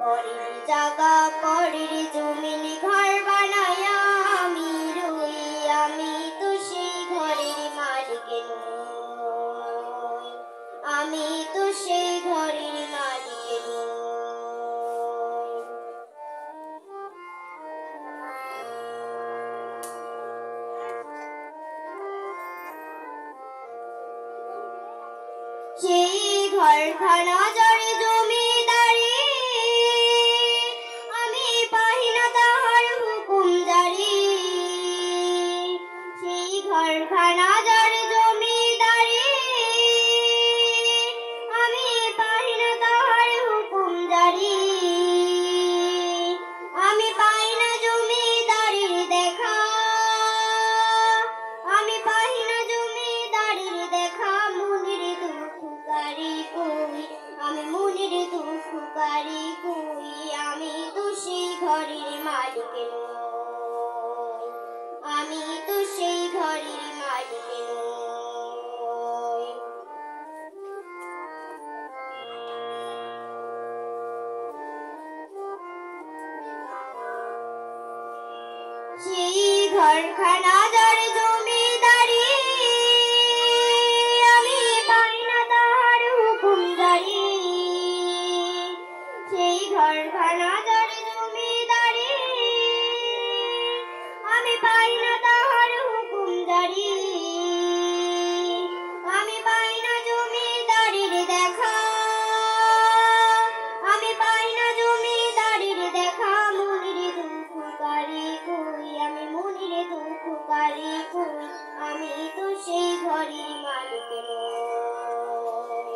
পরের জায়গা পরের জমিন ঘর বানায়া আমি রই, আমি তো সেই ঘরের মালিক নই, আমি তো সেই ঘরের মালিক নই। সেই ঘরখানা যার জমিদারি, আমি পাই না তাহার হুকুম জারি। সেই ঘরখানা যার জমিদারি, আমি পাই না তাহার হুকুম জারি। আমি পাই না জমিদারির দেখা, আমি পাই না জমিদারির দেখা। মনির দুঃখকারী কই, আমি মনির দুঃখকারী কই, আমি তো সেই ঘরের মালিক নই, আমি তো সেই ঘরের মালিক নই। সেই ঘরখানা যার জমিদারি, আমি পাই না তাহার হুকুম জারি। সেই ঘরখানা যার জমিদারি, আমি পাই না তাহার হুকুম জারি। আমি পাই না জমিদারির দেখা, আমি পাই না জমিদারির দেখা। মনির দুঃখকারী কই, আমি মনির দুঃখকারী কই, আমি তো সেই ঘরের মালিক নই।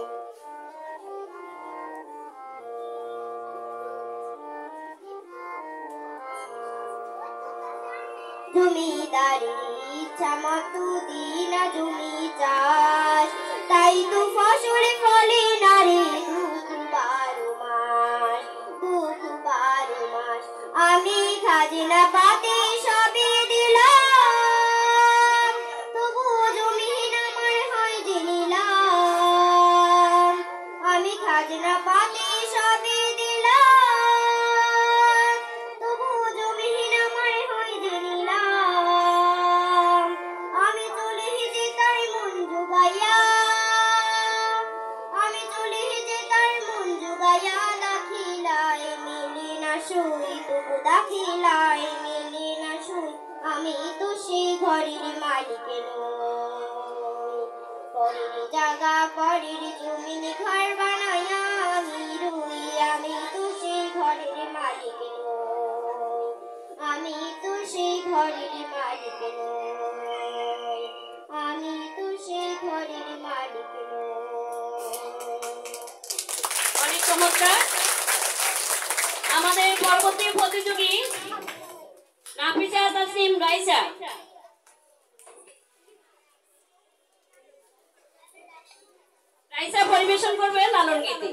জমিদারির ইচ্ছা মতো দিনা জমি চাষ, তাই তো ফসল ফলে না রে দুঃখ 12 মাস, দুঃখ 12 মাস। আমি খাজনা পাতি সবই দিলাম, তবু জমিন আমার হয় যে নিলাম। আমি খাজনা পাতি সবই দিলাম, তবু জমিন আমার হয় যে নিলাম। আমি চলে যেতাই মন জোগাইয়া, আমি চলে যেতাই মন জোগাইয়া। দাখিলায় মেলে না সই, তবু দাখিলায় মেলে না সই, আমি তো সেই ঘরের মালিক নই। পরের জায়গা পরের জমিন ঘর বানায়া আমি রই, আমি তো সেই ঘরের মালিক নই, আমি তো সেই ঘরের মালিক নই, আমি তো সেই ঘরের মালিক নই। অনেক চমৎকার। আমাদের পরবর্তী প্রতিযোগী নাফিসা তাসনিম রাইসা, রাইসা পরিবেশন করবে লালন গীতি।